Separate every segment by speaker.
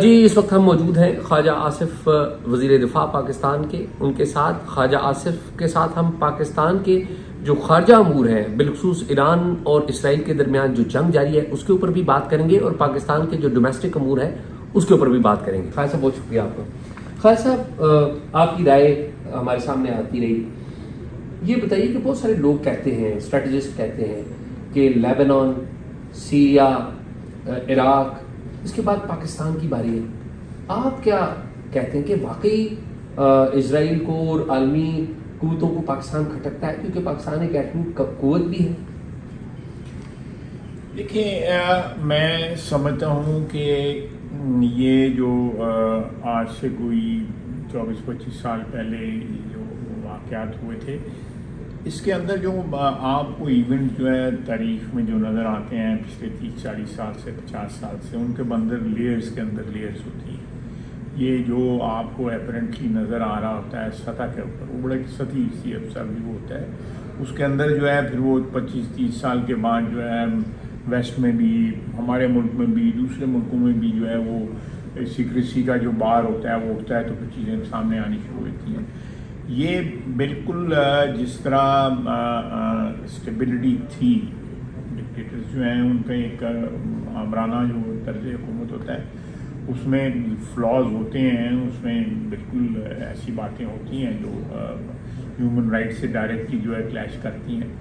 Speaker 1: جی اس وقت ہم موجود ہیں خواجہ آصف وزیر دفاع پاکستان کے، ان کے ساتھ خواجہ آصف کے ساتھ ہم پاکستان کے جو خارجہ امور ہیں بالخصوص ایران اور اسرائیل کے درمیان جو جنگ جاری ہے اس کے اوپر بھی بات کریں گے، اور پاکستان کے جو ڈومیسٹک امور ہیں اس کے اوپر بھی بات کریں گے۔ خواجہ صاحب بہت شکریہ آپ کا۔ خواجہ صاحب آپ کی رائے ہمارے سامنے آتی رہی، یہ بتائیے کہ بہت سارے لوگ کہتے ہیں، اسٹریٹجسٹ کہتے ہیں کہ لیبنان، سیریا، عراق، اس کے بعد پاکستان کی باری ہے۔ آپ کیا کہتے ہیں کہ واقعی اسرائیل کو اور عالمی قوتوں کو پاکستان کھٹکتا ہے کیونکہ پاکستان ایک ایٹمی قوت بھی ہے؟
Speaker 2: دیکھیں، میں سمجھتا ہوں کہ یہ جو آج سے کوئی 24-25 سال پہلے جو واقعات ہوئے تھے، اس کے اندر جو آپ کو ایونٹ جو ہے تاریخ میں جو نظر آتے ہیں پچھلے 30-40 سال سے 50 سال سے، ان کے اندر لیئرز کے اندر لیئرز ہوتی ہیں۔ یہ جو آپ کو اپیرنٹلی نظر آ رہا ہوتا ہے سطح کے اوپر، وہ بڑا سطحی سی ویو ہوتا ہے، اس کے اندر جو ہے پھر وہ 25-30 سال کے بعد جو ہے ویسٹ میں بھی، ہمارے ملک میں بھی، دوسرے ملکوں میں بھی جو ہے وہ سیکریسی کا جو بار ہوتا ہے وہ اٹھتا ہے، تو پھر چیزیں سامنے آنی شروع ہوتی ہیں۔ یہ بالکل جس طرح اسٹیبلٹی تھی، ڈکٹیٹرز جو ہیں ان کا ایک آمرانہ جو طرز حکومت ہوتا ہے اس میں فلاز ہوتے ہیں، اس میں بالکل ایسی باتیں ہوتی ہیں جو ہیومن رائٹ سے ڈائریکٹلی جو ہے کلیش کرتی ہیں،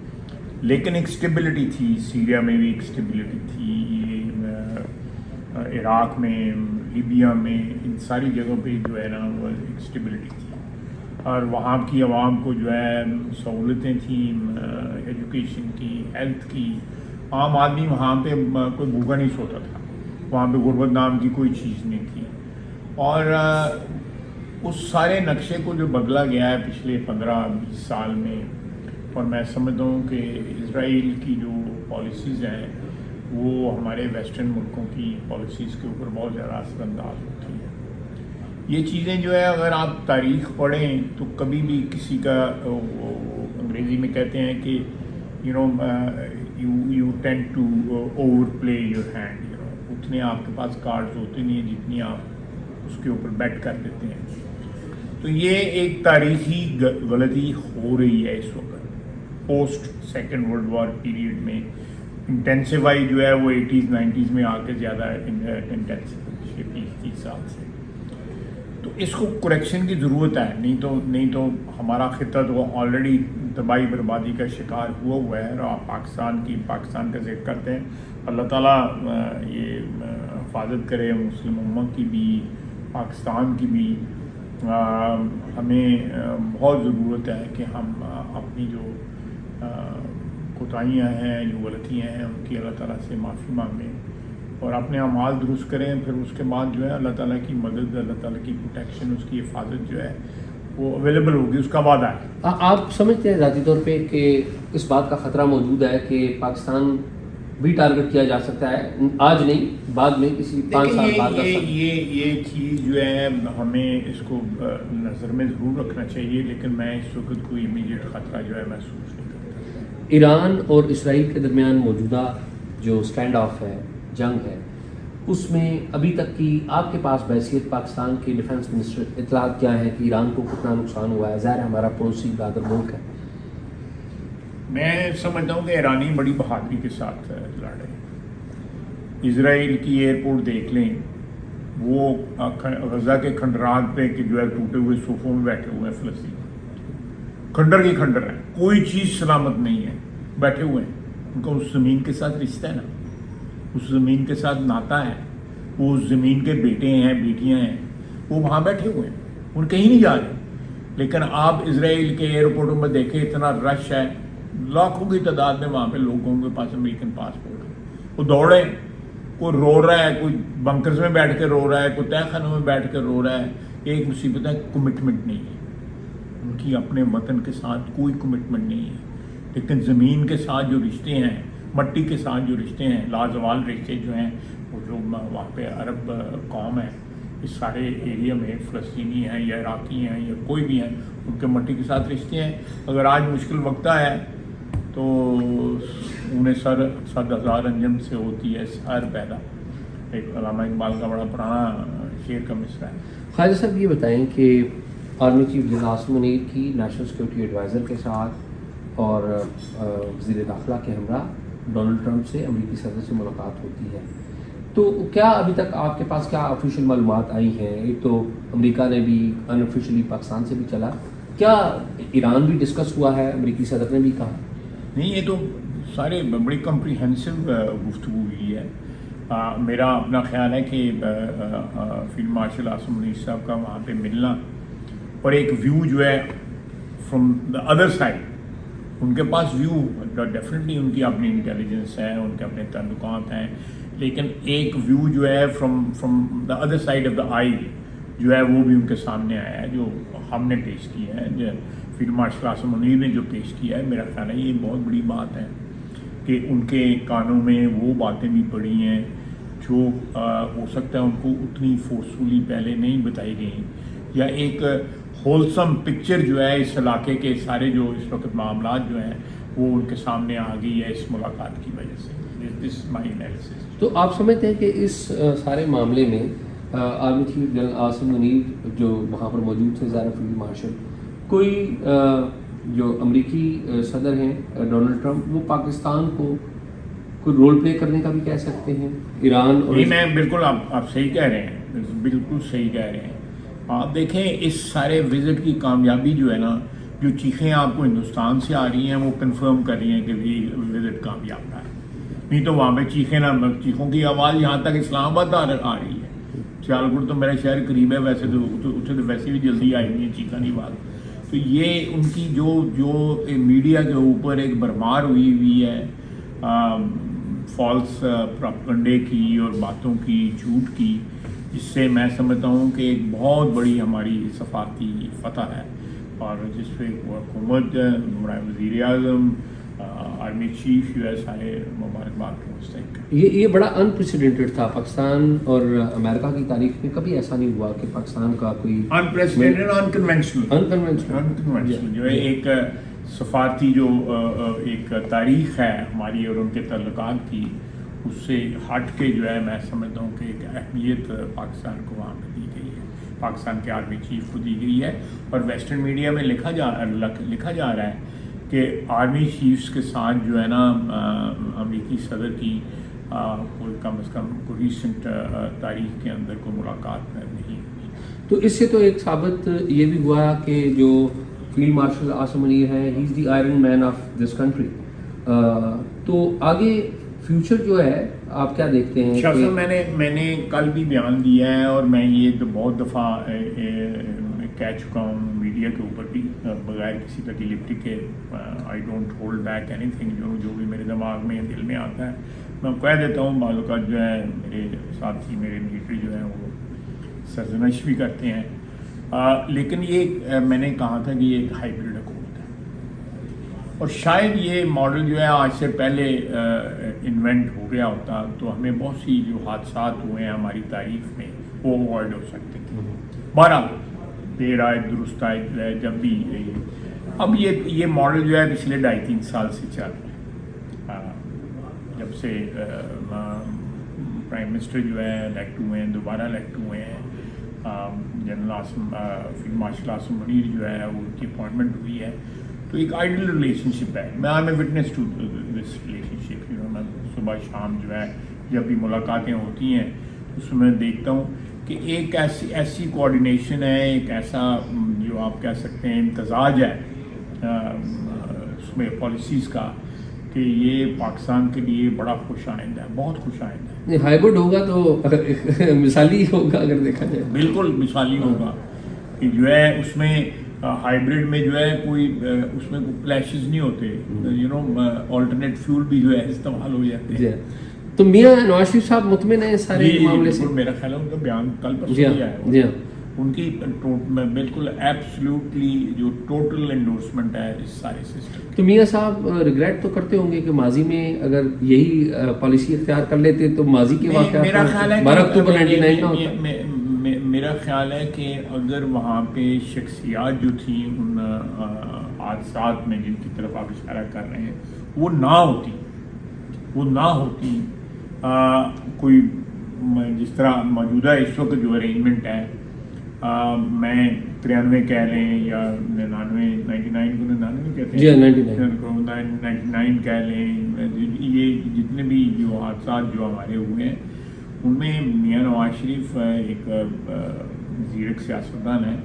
Speaker 2: لیکن ایک اسٹیبلٹی تھی۔ سیریا میں بھی ایک اسٹیبلٹی تھی، عراق میں، لیبیا میں، ان ساری جگہوں پہ جو ہے نا وہ ایک اسٹیبلٹی تھی، اور وہاں کی عوام کو جو ہے سہولتیں تھیں، ایجوکیشن کی، ہیلتھ کی۔ عام آدمی وہاں پہ کوئی بھوکا نہیں سوتا تھا، وہاں پہ غربت نام کی کوئی چیز نہیں تھی، اور اس سارے نقشے کو جو بدلا گیا ہے پچھلے 15-20 سال میں، اور میں سمجھتا ہوں کہ اسرائیل کی جو پالیسیز ہیں وہ ہمارے ویسٹرن ملکوں کی پالیسیز کے اوپر بہت زیادہ اثر انداز ہوتی ہیں۔ یہ چیزیں جو ہے اگر آپ تاریخ پڑھیں تو کبھی بھی کسی کا، انگریزی میں کہتے ہیں کہ you tend to overplay your hand, اتنے آپ کے پاس کارڈز ہوتے نہیں ہیں جتنی آپ اس کے اوپر بیٹ کر دیتے ہیں۔ تو یہ ایک تاریخی غلطی ہو رہی ہے اس وقت post second world war period میں، انٹینسیفائی جو ہے وہ 80s-90s میں آ کے زیادہ انٹینسیو پچھلے 20-30 سال سے۔ تو اس کو کریکشن کی ضرورت ہے، نہیں تو ہمارا خطہ تو آلریڈی تباہی بربادی کا شکار ہوا ہے۔ اور آپ پاکستان کا ذکر کرتے ہیں، اللہ تعالیٰ یہ حفاظت کرے مسلم امت کی بھی، پاکستان کی بھی۔ ہمیں بہت ضرورت ہے کہ ہم اپنی جو کوتاہیاں ہیں، جو غلطیاں ہیں، ان کی اللہ تعالیٰ سے معافی مانگیں اور اپنے اعمال درست کریں۔ پھر اس کے بعد جو ہے اللہ تعالیٰ کی مدد، اللہ تعالیٰ کی پروٹیکشن، اس کی حفاظت جو ہے وہ اویلیبل ہوگی، اس کا وعدہ ہے۔
Speaker 1: آپ سمجھتے ہیں ذاتی طور پہ کہ اس بات کا خطرہ موجود ہے کہ پاکستان بھی ٹارگٹ کیا جا سکتا ہے، آج نہیں بعد میں کسی 5 سال بعد؟
Speaker 2: یہ چیز جو ہے ہمیں اس کو نظر میں ضرور رکھنا چاہیے، لیکن میں اس وقت کوئی امیڈیٹ خطرہ جو ہے محسوس نہیں کرتا۔
Speaker 1: ایران اور اسرائیل کے درمیان موجودہ جو اسٹینڈ آف ہے، جنگ ہے، اس میں ابھی تک کی آپ کے پاس بحیثیت پاکستان کے ڈیفنس منسٹر اطلاعات کیا ہے کہ ایران کو کتنا نقصان ہوا ہے؟ ظاہر ہے ہمارا پڑوسی برادر ملک ہے۔
Speaker 2: میں سمجھتا ہوں کہ ایرانی بڑی بہادری کے ساتھ لڑ رہے ہیں۔ اسرائیل کی ایئرپورٹ دیکھ لیں، وہ غزہ کے کھنڈرات پہ کہ جو ہے ٹوٹے ہوئے صوفوں میں بیٹھے ہوئے ہیں فلسطین، کھنڈر کے کھنڈر ہیں، کوئی چیز سلامت نہیں ہے، بیٹھے ہوئے ہیں۔ ان کا اس زمین کے ساتھ رشتہ ہے نا، اس زمین کے ساتھ ناتا ہے، وہ اس زمین کے بیٹے ہیں، بیٹیاں ہیں، وہ وہاں بیٹھے ہوئے ہیں، ان کہیں نہیں جا رہے۔ لیکن آپ اسرائیل کے ایئرپورٹوں میں دیکھیں، اتنا رش ہے، لاکھوں کی تعداد میں وہاں پہ لوگوں کے پاس امریکن پاسپورٹ ہے، وہ دوڑے، کوئی رو رہا ہے، کوئی بنکرز میں بیٹھ کے رو رہا ہے، کوئی تہہ خانوں میں بیٹھ کے رو رہا ہے۔ ایک مصیبت ہے، کمٹمنٹ نہیں ہے ان کی، اپنے وطن کے ساتھ کوئی کمٹمنٹ نہیں ہے، لیکن زمین کے ساتھ جو رشتے ہیں، مٹی کے ساتھ جو رشتے ہیں، لازوال رشتے جو ہیں، وہ جو وہاں پہ عرب قوم ہے اس سارے ایریا میں، فلسطینی ہیں یا عراقی ہیں یا کوئی بھی ہیں، ان کے مٹی کے ساتھ رشتے ہیں۔ اگر آج مشکل وقت ہے تو انہیں 100,000 انجم سے ہوتی ہے سحر پیدا، ایک علامہ اقبال کا بڑا پرانا شعر کا مصرع ہے.
Speaker 1: خواجہ صاحب یہ بتائیں کہ army chief general Asim Munir کی نیشنل سیکورٹی ایڈوائزر کے ساتھ اور وزیر داخلہ کے ہمراہ ڈونلڈ ٹرمپ سے امریکی صدر سے ملاقات ہوتی ہے، تو کیا ابھی تک آپ کے پاس کیا آفیشیل معلومات آئی ہیں؟ ایک تو امریکہ نے بھی ان آفیشیلی پاکستان سے بھی چلا، کیا ایران بھی ڈسکس ہوا ہے؟ امریکی صدر نے بھی کہا؟
Speaker 2: نہیں، یہ تو سارے بڑی کمپریہنسو گفتگو ہوئی ہے. میرا اپنا خیال ہے کہ فیلڈ مارشل عاصم منیر صاحب کا وہاں پہ ملنا اور ایک ویو جو ہے فرام دا ادر سائڈ، ان کے پاس ویو ڈیفینیٹلی ان کی اپنی انٹیلیجنس ہے، ان کے اپنے تعلقات ہیں، لیکن ایک ویو جو ہے from the other side of the آئی جو ہے وہ بھی ان کے سامنے آیا ہے، جو ہم نے پیش کیا ہے، جو فیلڈ مارشل عاصم منیر نے جو پیش کیا ہے. میرا خیال ہے یہ بہت بڑی بات ہے کہ ان کے کانوں میں وہ باتیں بھی پڑی ہیں جو ہو سکتا ہے ان کو اتنی فورسفلی پہلے نہیں بتائی گئیں، یا ایک ہولسم پکچر جو ہے اس علاقے کے سارے جو اس وقت معاملات جو ہیں وہ ان کے سامنے آ گئی ہے اس ملاقات کی وجہ سے. دس از مائی انالیسس.
Speaker 1: تو آپ سمجھتے ہیں کہ اس سارے معاملے میں army chief general Asim Munir جو وہاں پر موجود تھے ظاہر فیلڈ مارشل، کوئی جو امریکی صدر ہیں ڈونلڈ ٹرمپ، وہ پاکستان کو کوئی رول پلے کرنے کا بھی کہہ سکتے ہیں ایران اور
Speaker 2: نہیں، میں بالکل آپ صحیح کہہ رہے ہیں، بالکل صحیح کہہ رہے ہیں. آپ دیکھیں اس سارے وزٹ کی کامیابی جو ہے نا، جو چیخیں آپ کو ہندوستان سے آ رہی ہیں وہ کنفرم کر رہی ہیں کہ بھی وزٹ کامیاب رہا ہے. نہیں تو وہاں پہ چیخوں کی آواز یہاں تک اسلام آباد آ رہی ہے. سیالکوٹ تو میرا شہر قریب ہے، ویسے تو اسے تو ویسے بھی جلدی آئی نہیں ہے چیخا نہیں بات. تو یہ ان کی جو میڈیا کے اوپر ایک بھرمار ہوئی ہے فالس پروپیگنڈے کی اور باتوں کی، جھوٹ کی، جس سے میں سمجھتا ہوں کہ ایک بہت بڑی ہماری سفارتی فتح ہے، اور جس پہ حکومت، وزیر اعظم، آرمی چیف جو ہے سارے مبارکباد کے مستحق.
Speaker 1: یہ بڑا انپریسیڈنٹڈ تھا پاکستان اور امریکہ کی تاریخ میں. کبھی ایسا نہیں ہوا کہ پاکستان کا کوئی
Speaker 2: انپریسیڈنٹڈ، انکنونشنل جو ہے ایک سفارتی جو ایک تاریخ ہے ہماری اور ان کے تعلقات کی، اس سے ہٹ کے جو ہے میں سمجھتا ہوں کہ ایک اہمیت پاکستان کو وہاں پہ دی گئی ہے، پاکستان کے آرمی چیف کو دی گئی ہے. اور ویسٹرن میڈیا میں لکھا جا رہا ہے کہ آرمی چیفز کے ساتھ جو ہے نا امریکی صدر کی کوئی کم از کم کوئی ریسنٹ تاریخ کے اندر کوئی ملاقات نہیں ہوئی.
Speaker 1: تو اس سے تو ایک ثابت یہ بھی ہوا کہ جو فیلڈ مارشل عاصم منیر ہے، he is the iron man of this country. تو آگے فیوچر جو ہے آپ کیا دیکھتے ہیں؟
Speaker 2: شاہ صاحب، میں نے کل بھی بیان دیا ہے اور میں یہ تو بہت دفعہ کہہ چکا ہوں میڈیا کے اوپر بھی، بغیر کسی تکلیف کے. I don't hold back any thing. جو بھی میرے دماغ میں دل میں آتا ہے میں کہہ دیتا ہوں. بعض اوقات جو ہے میرے ساتھی، میرے ملٹری جو ہیں وہ سرزنش بھی کرتے ہیں، لیکن یہ میں نے کہا تھا کہ یہ ایک ہائیبرڈ حکومت ہے، اور شاید یہ ماڈل جو ہے آج سے پہلے انوینٹ ہو گیا ہوتا تو ہمیں بہت سی جو حادثات ہوئے ہیں ہماری تاریخ میں وہ اوائڈ ہو سکتے تھے. بہرحال دیر آئے درست آئے جو ہے، جب بھی اب یہ ماڈل جو ہے پچھلے 2.5-3 سال سے چل رہا ہے. جب سے پرائم منسٹر جو ہے الیکٹ ہوئے ہیں، دوبارہ الیکٹ ہوئے ہیں، general field marshal Asim Munir جو ہے ان کی اپوائنٹمنٹ ہوئی ہے، تو ایک آئیڈیل ریلیشن شپ ہے. میں I am a witness to this relationship. میں صبح شام جو ہے جب بھی ملاقاتیں ہوتی ہیں اس میں دیکھتا ہوں کہ ایک ایسی کوآرڈینیشن ہے، ایک ایسا جو آپ کہہ سکتے ہیں امتزاج ہے اس میں پالیسیز کا، کہ یہ پاکستان کے لیے بڑا خوش آئندہ ہے، بہت خوش آئندہ ہے.
Speaker 1: ہائیبرڈ ہوگا تو مثالی ہوگا اگر دیکھا جائے.
Speaker 2: بالکل مثالی ہوگا کہ جو ہے اس میں ہائیبرڈ میں جو ہے کوئی اس میں کوئی کلیشز نہیں ہوتے، آلٹرنیٹ فیول بھی جو ہے استعمال ہو جاتے ہیں.
Speaker 1: تو میاں نواز شریف صاحب مطمئن ہیں سارے معاملے سے؟
Speaker 2: میرا خیال ہے ان کا بیان کل پر ہی آیا ہے، ان کی بالکل ایبسلیوٹلی جو ٹوٹل انڈورسمنٹ ہے اس سارے سسٹم.
Speaker 1: تو میاں صاحب ریگریٹ تو کرتے ہوں گے کہ ماضی میں اگر یہی پالیسی اختیار کر لیتے تو ماضی کے واقعات 12 اکتوبر 1999 کا ہوتا.
Speaker 2: میرا خیال ہے کہ اگر وہاں پہ شخصیات جو تھیں ان حادثات میں جن کی طرف آپ اشارہ کر رہے ہیں وہ نہ ہوتی کوئی جس طرح موجودہ اس وقت جو ارینجمنٹ ہے میں 93 کہہ لیں یا 99 کو 99 کہتے
Speaker 1: جی
Speaker 2: ہیں
Speaker 1: 99
Speaker 2: 99 کہہ لیں، یہ جتنے بھی جو حادثات جو ہمارے ہوئے ہیں ان میں میاں نواز شریف ایک زیرک سیاستدان ہے.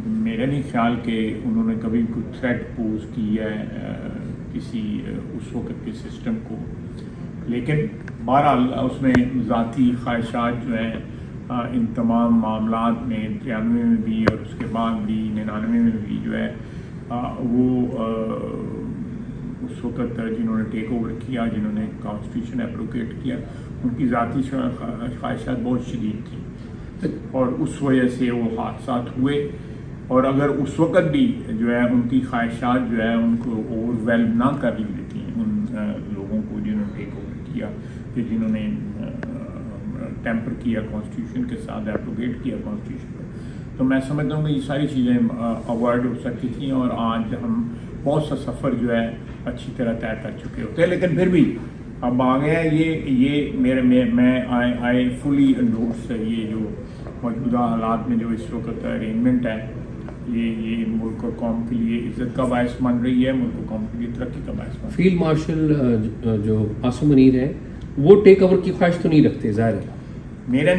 Speaker 2: میرا نہیں خیال کہ انہوں نے کبھی کوئی تھریٹ پوز کی ہے کسی اس وقت کے سسٹم کو، لیکن بہرحال اس میں ذاتی خواہشات جو ہیں ان تمام معاملات میں 93 میں بھی اور اس کے بعد بھی 99 میں بھی جو ہے وہ اس وقت جنہوں نے ٹیک اوور کیا، جنہوں نے کانسٹیٹیوشن اپروکیٹ کیا، ان کی ذاتی خواہشات بہت شدید تھیں اور اس وجہ سے وہ حادثات ہوئے. اور اگر اس وقت بھی جو ہے ان کی خواہشات جو ہے ان کو اوور ویلم نہ کر لی تھیں ان لوگوں کو جنہوں نے ٹیک اوور کیا کہ جنہوں نے ٹیمپر کیا کانسٹیٹیوشن کے ساتھ، ایپروگیٹ کیا کانسٹیٹیوشن کو، تو میں سمجھتا ہوں کہ یہ ساری چیزیں اوائڈ ہو سکتی تھیں اور آج ہم بہت سا سفر جو ہے اچھی طرح طے کر چکے ہوتے ہیں. لیکن پھر بھی اب آ گیا یہ میں آئی فلی انڈورس یہ جو موجودہ حالات میں جو اس وقت ارینجمنٹ ہے یہ ملک اور قوم کے لیے عزت کا باعث بن رہی ہے، ملک اور قوم کے لیے ترقی کا باعث بن رہی ہے.
Speaker 1: فیلڈ مارشل جو عاصم منیر ہے وہ ٹیک اوور کی خواہش تو نہیں رکھتے ظاہر ہے.
Speaker 2: میرا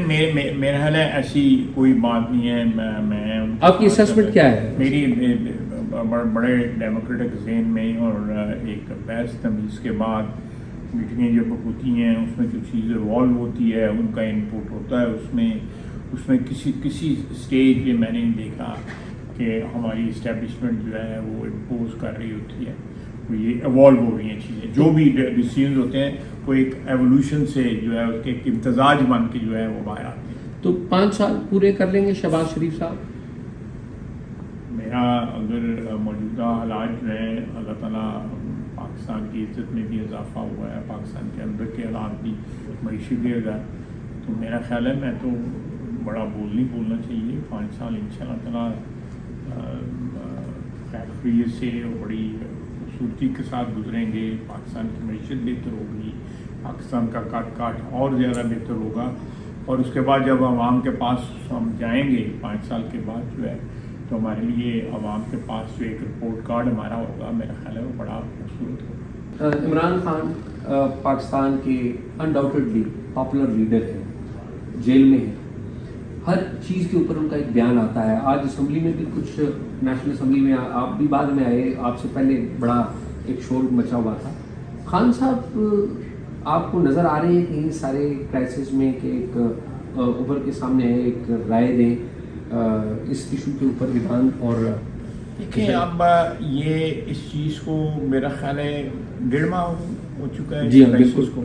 Speaker 2: خیال ہے ایسی کوئی بات نہیں ہے. میں
Speaker 1: آپ کی اسیسمنٹ کیا ہے؟
Speaker 2: میری بڑے ڈیموکریٹک ذہن میں اور ایک بحث تمیز کے بعد میٹنگیں جب ہوتی ہیں اس میں جو چیز ایوالو ہوتی ہے ان کا انپوٹ ہوتا ہے، اس میں کسی اسٹیج پہ میں نے نہیں دیکھا کہ ہماری اسٹیبلشمنٹ جو ہے وہ امپوز کر رہی ہوتی ہے. یہ ایوالو ہو رہی ہیں چیزیں، جو بھی ڈیسیژنز ہوتے ہیں وہ ایک ایولیوشن سے جو ہے اس کے ایک امتزاج بن کے جو ہے وہ باہر آتے ہیں.
Speaker 1: تو 5 سال پورے کر لیں گے شہباز شریف صاحب؟
Speaker 2: میرا اگر موجودہ حالات جو ہے اللہ تعالیٰ پاکستان کی عزت میں بھی اضافہ ہوا ہے، پاکستان کے اندر کے حالات بھی معیشت دے گا، تو میرا خیال ہے میں تو بڑا نہیں بولنا چاہیے. 5 سال انشاءاللہ تعالیٰ خیریت سے اور بڑی خوبصورتی کے ساتھ گزریں گے. پاکستان کی معیشت بہتر ہوگی، پاکستان کا کاٹ اور زیادہ بہتر ہوگا، اور اس کے بعد جب عوام کے پاس ہم جائیں گے 5 سال کے بعد جو ہے تو ہمارے لیے عوام کے پاس جو ایک رپورٹ کارڈ ہمارا ہوگا میرا خیال ہے وہ بڑا خوبصورت ہوگا.
Speaker 1: عمران خان پاکستان کے انڈاؤٹڈلی پاپولر لیڈر ہیں، جیل میں ہیں، ہر چیز کے اوپر ان کا ایک بیان آتا ہے. آج اسمبلی میں بھی کچھ نیشنل اسمبلی میں آپ بھی بعد میں آئے، آپ سے پہلے بڑا ایک شور مچا ہوا تھا. خان صاحب آپ کو نظر آ رہے ہیں کہ سارے کرائسس میں کہ ایک ابھر کے سامنے ہے، ایک رائے دیں اس ایشو کے اوپر ویدان؟ اور
Speaker 2: دیکھیں اب یہ اس چیز کو میرا خیال ہے 1.5 ماہ ہو چکا ہے.
Speaker 1: جی ہاں بالکل.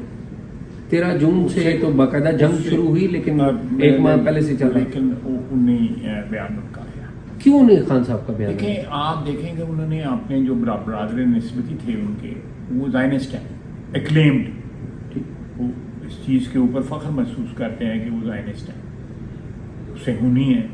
Speaker 1: 13 جون سے تو باقاعدہ جنگ شروع ہوئی لیکن 1 ماہ پہلے سے چل رہا ہے.
Speaker 2: لیکن انہیں بیان ان کا ہے.
Speaker 1: کیوں نہیں خان صاحب کا بیان؟
Speaker 2: دیکھیں آپ دیکھیں کہ انہوں نے اپنے جو برادر نسبتی تھے ان کے وہ زائنسٹ ہیں، ایکلیمڈ، وہ اس چیز کے اوپر فخر محسوس کرتے ہیں کہ وہ زائنسٹ ہیں، صہیونی ہیں.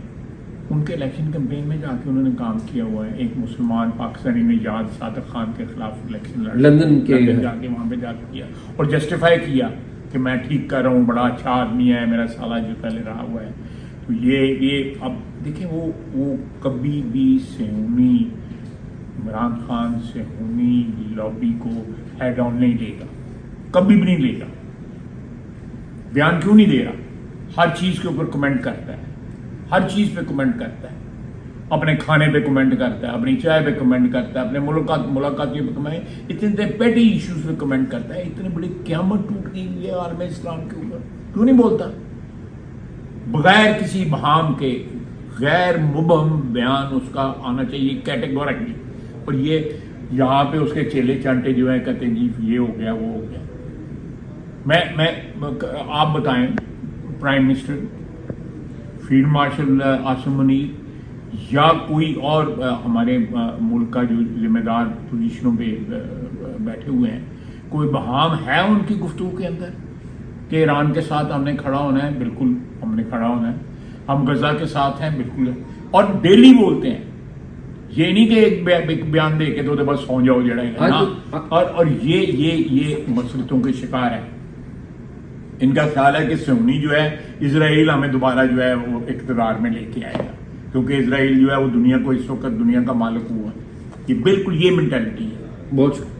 Speaker 2: ان کے الیکشن کمپین میں جا کے انہوں نے کام کیا ہوا ہے. ایک مسلمان پاکستانی نے یاد صادق خان کے خلاف الیکشن لڑا،
Speaker 1: لندن کے
Speaker 2: جا کے وہاں پہ جا کے کیا اور جسٹیفائی کیا کہ میں ٹھیک کر رہا ہوں، بڑا اچھا آدمی ہے، میرا سالہ جو پہلے رہا ہوا ہے. تو یہ اب دیکھیں وہ کبھی بھی صہیونی عمران خان صہیونی لابی کو ہیڈ آن نہیں لے گا، کبھی بھی نہیں لے گا. بیان کیوں نہیں دے رہا؟ ہر چیز کے اوپر کمنٹ کرتا ہے، ہر چیز پہ کمنٹ کرتا ہے، اپنے کھانے پہ کمنٹ کرتا ہے، اپنی چائے پہ کمنٹ کرتا ہے، اپنے ملاقاتیوں پہ کمنٹ، اتنے پیٹی ایشوز پہ کمنٹ کرتا ہے. اتنی بڑی قیامت ٹوٹ گئی ہے عالم اسلام کے اوپر، کیوں نہیں بولتا؟ بغیر کسی بہام کے غیر مبہم بیان اس کا آنا چاہیے کیٹیگورکلی. اور یہ یہاں پہ اس کے چیلے چانٹے جو ہیں کہتے ہیں جی یہ ہو گیا وہ ہو گیا. میں آپ بتائیں prime minister, field marshal Asim Munir یا کوئی اور ہمارے ملک کا جو ذمہ دار پوزیشنوں پہ بیٹھے ہوئے ہیں، کوئی بہام ہے ان کی گفتگو کے اندر کہ ایران کے ساتھ ہم نے کھڑا ہونا ہے؟ بالکل ہم نے کھڑا ہونا ہے. ہم غزہ کے ساتھ ہیں، بالکل. اور ڈیلی بولتے ہیں، یہ نہیں کہ ایک بیان دے کے تو بس سو جاؤ جڑا ہے. اور یہ مسلطوں کے شکار ہے. ان کا خیال ہے کہ سنی جو ہے اسرائیل ہمیں دوبارہ جو ہے وہ اقتدار میں لے کے آئے گا، کیونکہ اسرائیل جو ہے وہ دنیا کو اس وقت دنیا کا مالک ہوا ہے. یہ بالکل یہ مینٹلٹی ہے.
Speaker 1: بہت شکریہ.